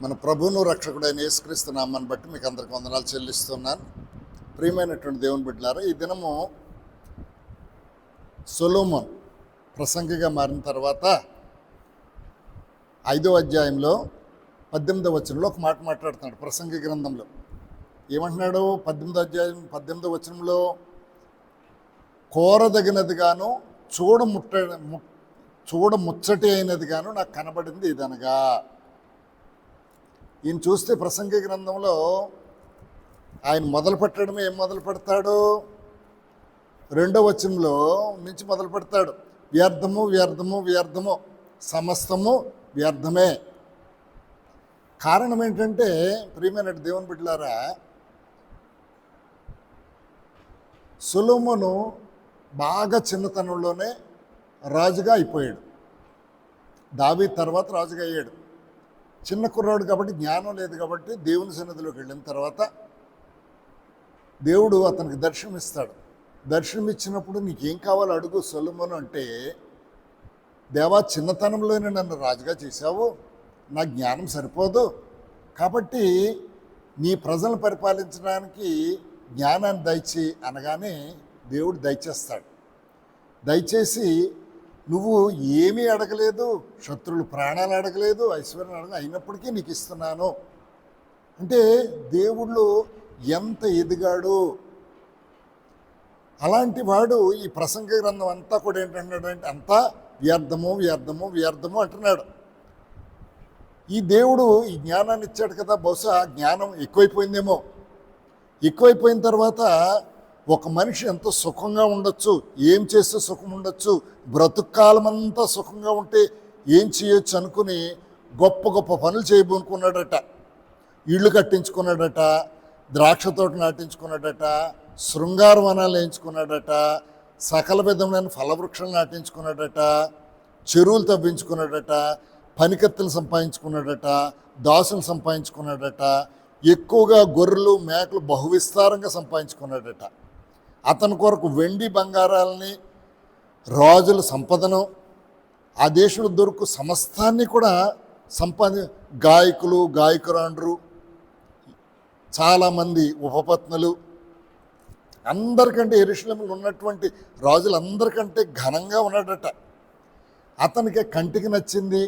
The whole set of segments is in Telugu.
మన ప్రభువును రక్షకుడైన యేసుక్రీస్తు నామాన్ని బట్టి మీకు అందరికి వందనాలు చెల్లిస్తున్నాను. ప్రియమైనటువంటి దేవుని బిడ్డలారా, ఈ దినము సొలొమోన్ ప్రసంగిగా మారిన తర్వాత 5వ అధ్యాయంలో 18వ వచనంలో ఒక మాట మాట్లాడుతున్నాడు. ప్రసంగి గ్రంథంలో ఏమంటున్నాడు? 18వ అధ్యాయం 18వ వచనంలో, కోరదగినది గాను చూడముచ్చటి అయినది గాను నాకు కనబడింది ఇదనగా. ఈయన చూస్తే ప్రసంగి గ్రంథంలో ఆయన మొదలు పెట్టడమే ఏం మొదలు పెడతాడు? 2వ వచనంలో నుంచి మొదలు పెడతాడు. వ్యర్థము వ్యర్థము వ్యర్థము, సమస్తము వ్యర్థమే. కారణం ఏంటంటే, ప్రియమైన దేవుని బిడ్డలారా, సొలొమోను బాగా చిన్నతనంలోనే రాజుగా అయిపోయాడు. దావీదు తర్వాత రాజుగా అయ్యాడు. చిన్న కుర్రాడు కాబట్టి, జ్ఞానం లేదు కాబట్టి, దేవుని సన్నిధిలోకి వెళ్ళిన తర్వాత దేవుడు అతనికి దర్శనమిస్తాడు. దర్శనమిచ్చినప్పుడు నీకేం కావాలో అడుగు సొలొమోను అంటే, దేవా, చిన్నతనంలోనే నన్ను రాజుగా చేశావు, నా జ్ఞానం సరిపోదు కాబట్టి నీ ప్రజలను పరిపాలించడానికి జ్ఞానాన్ని దయచి అనగానే దేవుడు దయచేస్తాడు. దయచేసి నువ్వు ఏమీ అడగలేదు, శత్రువులు ప్రాణాలు అడగలేదు, ఐశ్వర్యం అడగలేదు, అయినప్పటికీ నీకు ఇస్తున్నాను అంటే దేవుళ్ళు ఎంత ఎదిగాడు. అలాంటి వాడు ఈ ప్రసంగ గ్రంథం అంతా కూడా ఏంటంటే అంతా వ్యర్థము వ్యర్థము వ్యర్థము అంటున్నాడు. ఈ దేవుడు ఈ జ్ఞానాన్ని ఇచ్చాడు కదా, బహుశా జ్ఞానం ఎక్కువైపోయిందేమో. ఎక్కువైపోయిన తర్వాత ఒక మనిషి ఎంతో సుఖంగా ఉండొచ్చు, ఏం చేస్తే సుఖం ఉండొచ్చు, బ్రతుక్కాలం అంతా సుఖంగా ఉంటే ఏం చేయొచ్చు అనుకుని గొప్ప గొప్ప పనులు చేయబోనుకున్నాడట. ఇళ్ళు కట్టించుకున్నాడట, ద్రాక్ష తోట నాటించుకున్నాడట, శృంగార వనాలు వేయించుకున్నాడట, సకల విధమైన ఫలవృక్షాలు నాటించుకున్నాడట, చెరువులు తవ్వించుకున్నాడట, పనికత్తులు సంపాదించుకున్నాడట, దాసులు సంపాదించుకున్నాడట, ఎక్కువగా గొర్రెలు మేకలు బహువిస్తారంగా సంపాదించుకున్నాడట. అతని కొరకు వెండి బంగారాలని, రాజుల సంపదను, ఆ దేశంలో దొరుకు సమస్తాన్ని కూడా గాయకులు, గాయకురాండ్రు, చాలామంది ఉపపత్నులు, అందరికంటే యెరూషలేములో ఉన్నటువంటి రాజులందరికంటే ఘనంగా ఉన్నాడట. అతనికి కంటికి నచ్చింది,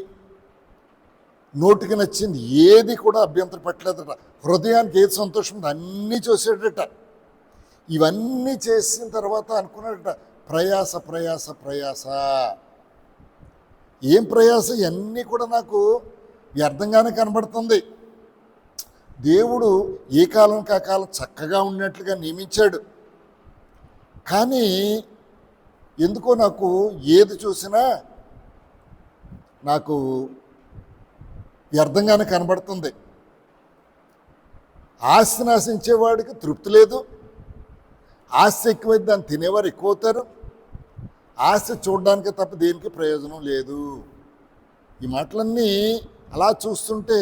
నోటికి నచ్చింది ఏది కూడా అభ్యంతరం పెట్టలేదట. హృదయానికి ఏది సంతోషం ఉందో అన్నీ చూసాడట. ఇవన్నీ చేసిన తర్వాత అనుకున్నాడట, ప్రయాస ప్రయాస ప్రయాస. ఏం ప్రయాస? ఇవన్నీ కూడా నాకు వ్యర్థంగానే కనబడుతుంది. దేవుడు ఏ కాలంకి ఆ కాలం చక్కగా ఉన్నట్లుగా నియమించాడు. కానీ ఎందుకో నాకు ఏది చూసినా నాకు వ్యర్థంగానే కనబడుతుంది. ఆస్తిని ఆశించేవాడికి తృప్తి లేదు. ఆస్తి ఎక్కువైతే దాన్ని తినేవారు ఎక్కువ అవుతారు. ఆస్తి చూడడానికి తప్ప దేనికి ప్రయోజనం లేదు. ఈ మాటలన్నీ అలా చూస్తుంటే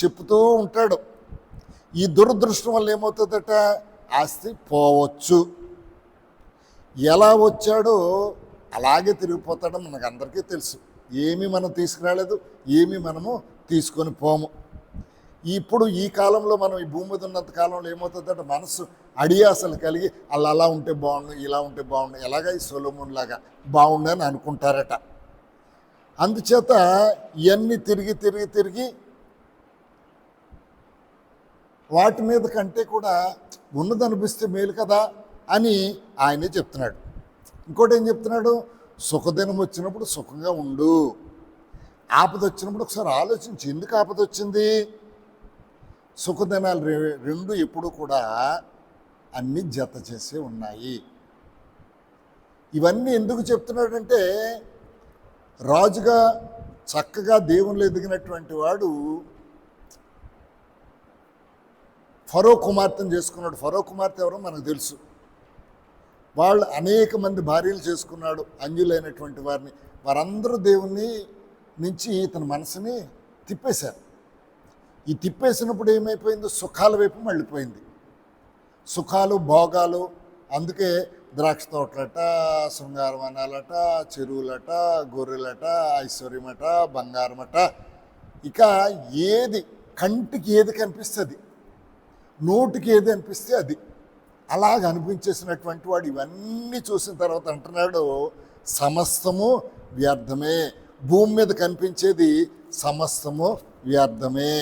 చెప్తూ ఉంటాడు. ఈ దురదృష్టం వల్ల ఏమవుతుందట, ఆస్తి పోవచ్చు. ఎలా వచ్చాడో అలాగే తిరిగిపోతాడో మనకు అందరికీ తెలుసు. ఏమీ మనం తీసుకురాలేదు, ఏమీ మనము తీసుకొని పోము. ఇప్పుడు ఈ కాలంలో మనం ఈ భూమి మీద ఉన్నంత కాలంలో ఏమవుతుందంటే మనసు అడియాసలు కలిగి అలా ఉంటే బాగుండు, ఇలా ఉంటే బాగుండు, ఎలాగా ఈ సొలొమోన్ లాగా బాగుండు అని అనుకుంటారట. అందుచేత ఇవన్నీ తిరిగి తిరిగి తిరిగి వాటి మీద కంటే కూడా ఉన్నదనిపిస్తే మేలు కదా అని ఆయనే చెప్తున్నాడు. ఇంకోటి ఏం చెప్తున్నాడు? సుఖదినం వచ్చినప్పుడు సుఖంగా ఉండు, ఆపద వచ్చినప్పుడు ఒకసారి ఆలోచించి ఎందుకు ఆపద వచ్చింది. సుఖదినాలు రెండు ఎప్పుడు కూడా అన్ని జత చేసే ఉన్నాయి. ఇవన్నీ ఎందుకు చెప్తున్నాడంటే, రాజుగా చక్కగా దేవుళ్ళు ఎదిగినటువంటి వాడు ఫరో కుమార్తెను చేసుకున్నాడు. ఫరో కుమార్తె ఎవరో మనకు తెలుసు. వాళ్ళు అనేక మంది భార్యలు చేసుకున్నాడు, అంజులైనటువంటి వారిని. వారందరూ దేవుని నుంచి ఇతని మనసుని తిప్పేశారు. ఈ తిప్పేసినప్పుడు ఏమైపోయిందో, సుఖాల వైపు మళ్ళీపోయింది. సుఖాలు, భోగాలు. అందుకే ద్రాక్ష తోటలట, శృంగారవనాలట, చెరువులట, గొర్రెలట, ఐశ్వర్యమట, బంగారమట, ఇక ఏది కంటికి ఏది కనిపిస్తుంది, నోటికి ఏది అనిపిస్తే అది అలాగ అనిపించేసినటువంటి వాడు ఇవన్నీ చూసిన తర్వాత అంటున్నాడు, సమస్తము వ్యర్థమే. భూమి మీద కనిపించేది సమస్తము వ్యర్థమే.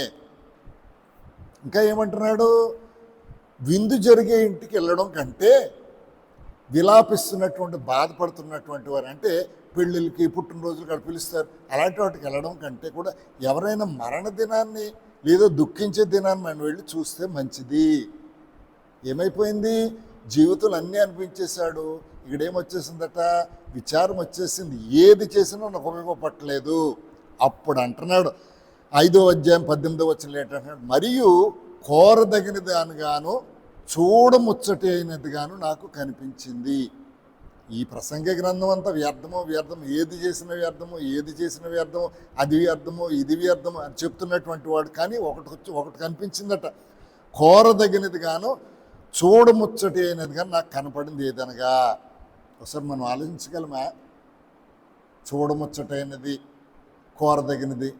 ఇంకా ఏమంటున్నాడు, విందు జరిగే ఇంటికి వెళ్ళడం కంటే విలాపిస్తున్నటువంటి బాధపడుతున్నటువంటి వారు, అంటే పెళ్ళిళ్ళకి పుట్టినరోజులు అక్కడ పిలుస్తారు, అలాంటి వాటికి వెళ్ళడం కంటే కూడా ఎవరైనా మరణ దినాన్ని లేదా దుఃఖించే దినాన్ని మనం వెళ్ళి చూస్తే మంచిది. ఏమైపోయింది, జీవితంలో అన్నీ అనిపించేశాడు, ఇక్కడేమొచ్చేసిందట, విచారం వచ్చేసింది, ఏది చేసినా నాకు ఉపయోగపడలేదు. అప్పుడు అంటున్నాడు 5వ అధ్యాయం 18వ వచనంలో ఏంటంటున్నాడు, మరియు కోరదగిన దానిగాను చూడముచ్చటి అయినదిగాను నాకు కనిపించింది. ఈ ప్రసంగ గ్రంథం అంతా వ్యర్థమో వ్యర్థము, ఏది చేసిన వ్యర్థమో, ఏది చేసిన వ్యర్థమో, అది వ్యర్థమో, ఇది వ్యర్థమో అని చెప్తున్నటువంటి వాడు, కానీ ఒకటి కనిపించిందట, కోరదగినది గాను చూడముచ్చటి అయినది కానీ నాకు కనపడింది ఏదనగా. ఒకసారి మనం ఆలోచించగలమా, చూడముచ్చటైనది, కోరదగినది.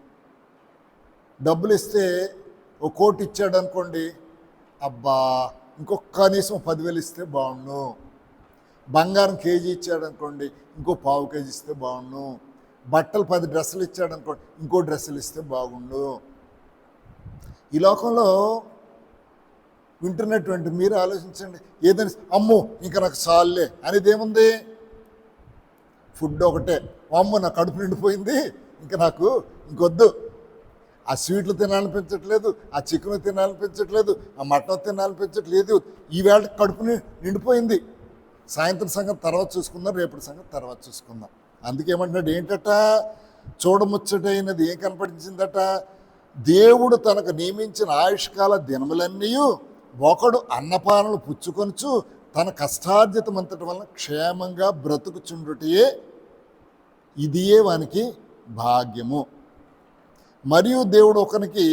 డబ్బులు ఇస్తే 1 కోటి ఇచ్చాడు అనుకోండి, అబ్బా ఇంకొక కనీసం 10,000 ఇస్తే బాగుండు. బంగారం కేజీ ఇచ్చాడు అనుకోండి, ఇంకో 1/4 కేజీ ఇస్తే బాగుండు. బట్టలు 10 డ్రెస్సులు ఇచ్చాడు అనుకోండి, ఇంకో డ్రెస్సులు ఇస్తే బాగుండు. ఈ లోకంలో వింటున్నటువంటి మీరు ఆలోచించండి, ఏదైనా అమ్మో ఇంకా నాకు చాలులే అనేది ఏముంది, ఫుడ్ ఒకటే, అమ్మో నా కడుపు నిండిపోయింది ఇంకా నాకు ఇంకొద్దు, ఆ స్వీట్లు తినాలనిపించట్లేదు, ఆ చికెన్ తినాలనిపించట్లేదు, ఆ మటన్ తినాలనిపించట్లేదు, ఈవేళ కడుపుని నిండిపోయింది, సాయంత్రం సంగతి తర్వాత చూసుకుందాం, రేపటి సంగతి తర్వాత చూసుకుందాం. అందుకేమంటున్నాడు, ఏంటట, చూడముచ్చటైనది ఏం కనపడించిందట, దేవుడు తనకు నియమించిన ఆయుష్కాల దినములన్నీ ఒకడు అన్నపానలు పుచ్చుకొనుచు తన కష్టార్జితమంతటి వలన క్షేమంగా బ్రతుకుచుండుటయే ఇదియే వానికి భాగ్యము. మరియు దేవుడు ఒకనికి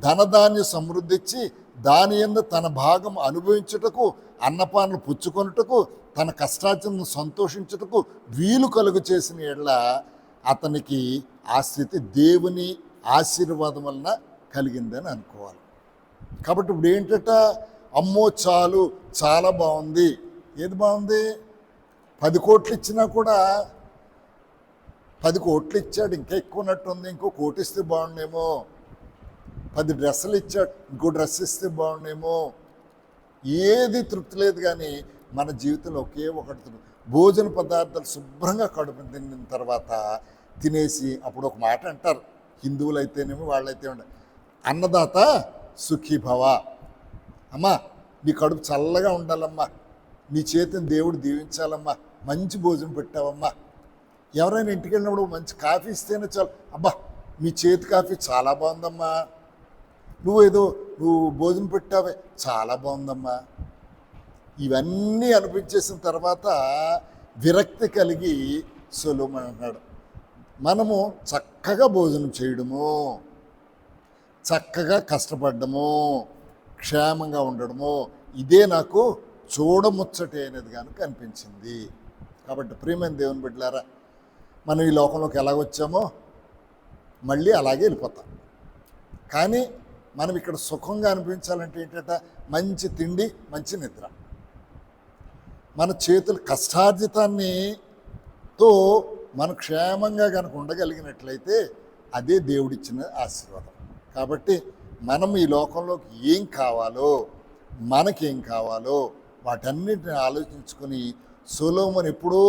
ధనధాన్య సమృద్ధి ఇచ్చి దాని యందు తన భాగం అనుభవించుటకు, అన్నపానలు పుచ్చుకొనుటకు, తన కష్టార్జితను సంతోషించుటకు వీలు కలుగు చేసిన యెడల అతనికి ఆ స్థితి దేవుని ఆశీర్వాదం వలన కలిగిందని అనుకోవాలి. కాబట్టి ఇప్పుడు ఏంటట, అమ్మో చాలు, చాలా బాగుంది. ఏది బాగుంది, 10 కోట్లు ఇచ్చినా కూడా 10 కోట్లు ఇచ్చాడు, ఇంకా ఎక్కువ ఉన్నట్టుంది, ఇంకో 1 కోటి ఇస్తే బాగుండేమో. 10 డ్రెస్సులు ఇచ్చాడు, ఇంకో డ్రెస్ ఇస్తే బాగుండేమో. ఏది తృప్తి లేదు. కానీ మన జీవితంలో ఒకే ఒకటి తృప్తి, భోజన పదార్థాలు శుభ్రంగా కడుపు తిన్న తర్వాత తినేసి అప్పుడు ఒక మాట అంటారు, హిందువులు అయితేనేమో వాళ్ళైతే ఉండే, అన్నదాత సుఖీభవ, అమ్మా నీ కడుపు చల్లగా ఉండాలమ్మా, నీ చేతిని దేవుడు దీవించాలమ్మా, మంచి భోజనం పెట్టావమ్మా. ఎవరైనా ఇంటికి వెళ్ళినప్పుడు మంచి కాఫీ ఇస్తేనే చాలు, అబ్బా మీ చేతి కాఫీ చాలా బాగుందమ్మా, నువ్వు భోజనం పెట్టావే చాలా బాగుందమ్మా. ఇవన్నీ అనిపించేసిన తర్వాత విరక్తి కలిగి సొలొమోను అన్నాడు, మనము చక్కగా భోజనం చేయడము, చక్కగా కష్టపడ్డము, క్షేమంగా ఉండడము, ఇదే నాకు చూడముచ్చటి అయినది కనుక అనిపించింది. కాబట్టి ప్రియమైన దేవుని బిడ్డలారా, మనం ఈ లోకంలోకి ఎలాగొచ్చామో మళ్ళీ అలాగే వెళ్ళిపోతాం. కానీ మనం ఇక్కడ సుఖంగా అనిపించాలంటే ఏంటంట, మంచి తిండి, మంచి నిద్ర. మన చేతులు కష్టార్జితాన్నితో మనం క్షేమంగా కనుక ఉండగలిగినట్లయితే అదే దేవుడిచ్చిన ఆశీర్వాదం. కాబట్టి మనం ఈ లోకంలోకి ఏం కావాలో, మనకేం కావాలో వాటన్నిటిని ఆలోచించుకొని, సొలొమోను ఎప్పుడూ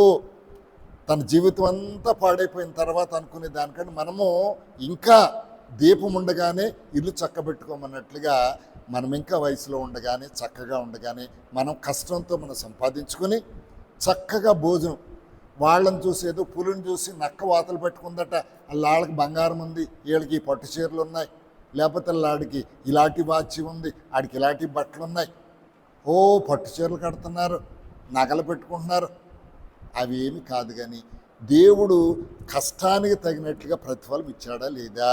తన జీవితం అంతా పాడైపోయిన తర్వాత అనుకునే దానికంటే మనము ఇంకా దీపం ఉండగానే ఇల్లు చక్కబెట్టుకోమన్నట్లుగా మనం ఇంకా వయసులో ఉండగానే, చక్కగా ఉండగానే మనం కష్టంతో మనం సంపాదించుకొని చక్కగా భోజనం, వాళ్ళని చూసి ఏదో పులిని చూసి నక్క వాతలు పెట్టుకుందట, వాళ్ళకి బంగారం ఉంది, వీళ్ళకి పట్టు చీరలు ఉన్నాయి, లేకపోతే ఆడికి ఇలాంటి వాచి ఉంది, ఆడికి ఇలాంటి బట్టలు ఉన్నాయి, ఓ పట్టు చీరలు కడుతున్నారు, నగలు పెట్టుకుంటున్నారు. అవి ఏమి కాదు. కానీ దేవుడు కష్టానికి తగినట్లుగా ప్రతిఫలం ఇచ్చాడా లేదా,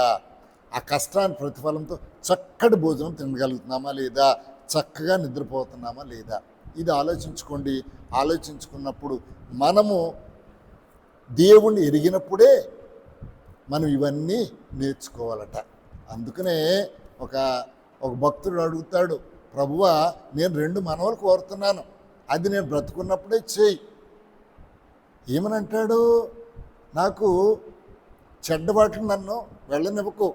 ఆ కష్టానికి ప్రతిఫలంతో చక్కటి భోజనం తినగలుగుతున్నామా లేదా, చక్కగా నిద్రపోతున్నామా లేదా, ఇది ఆలోచించుకోండి. ఆలోచించుకున్నప్పుడు మనము దేవుణ్ణి ఎరిగినప్పుడే మనం ఇవన్నీ నేర్చుకోవాలట. అందుకనే ఒక ఒక భక్తుడు అడుగుతాడు, ప్రభువా నేను 2 మనవలు కోరుతున్నాను, అది నేను బ్రతుకున్నప్పుడే చేయి. ఏమని అంటాడు? నాకు చెడ్డబాట్లు నన్ను వెళ్ళనివ్వకు,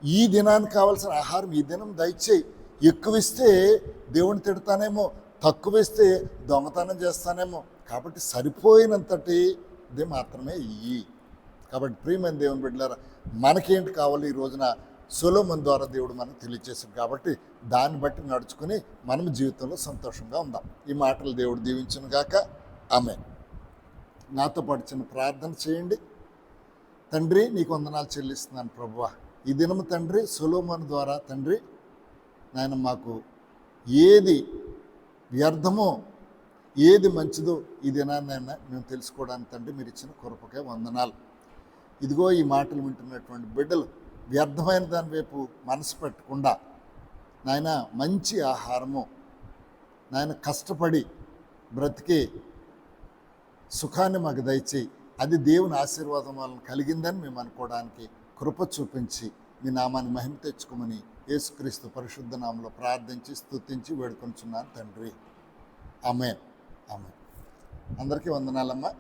ఈ దినానికి కావాల్సిన ఆహారం ఈ దినం దయచేయి. ఎక్కువ ఇస్తే దేవుని తిడతానేమో, తక్కువ ఇస్తే దొంగతనం చేస్తానేమో, కాబట్టి సరిపోయినంతటి ఇది మాత్రమే ఇయ్యి. కాబట్టి ప్రియమైన దేవుని బిడ్డలారా, మనకేంటి కావాలి ఈ రోజున సొలొమోను ద్వారా దేవుడు మనకు తెలియజేశాడు. కాబట్టి దాన్ని బట్టి నడుచుకుని మనం జీవితంలో సంతోషంగా ఉందాం. ఈ మాటలు దేవుడు దీవించును గాక. ఆమేన్. నాతో పాటు చిన్న ప్రార్థన చేయండి. తండ్రి, నీకు వందనాలు చెల్లిస్తున్నాను ప్రభువా. ఈ దినము తండ్రి సొలొమోను ద్వారా తండ్రి నాయన మాకు ఏది వ్యర్థమో ఏది మంచిదో ఈ దినాన్నైనా మేము తెలుసుకోవడానికి తండ్రి మీరు ఇచ్చిన కృపకే వందనాలు. ఇదిగో ఈ మాటలు వింటున్నటువంటి బిడ్డలు వ్యర్థమైన దాని వైపు మనసు పెట్టకుండా నాయన మంచి ఆహారము నాయన కష్టపడి బ్రతికే సుఖాన్ని మాకు దయచేయి. అది దేవుని ఆశీర్వాదం వలన కలిగిందని మేము అనుకోవడానికి కృప చూపించి మీ నామాన్ని మహిమ తెచ్చుకోమని యేసుక్రీస్తు పరిశుద్ధ నామంలో ప్రార్థించి స్తుతించి వేడుకొంచున్నాను తండ్రి. ఆమేన్. ఆమేన్. అందరికీ వందనాలమ్మా.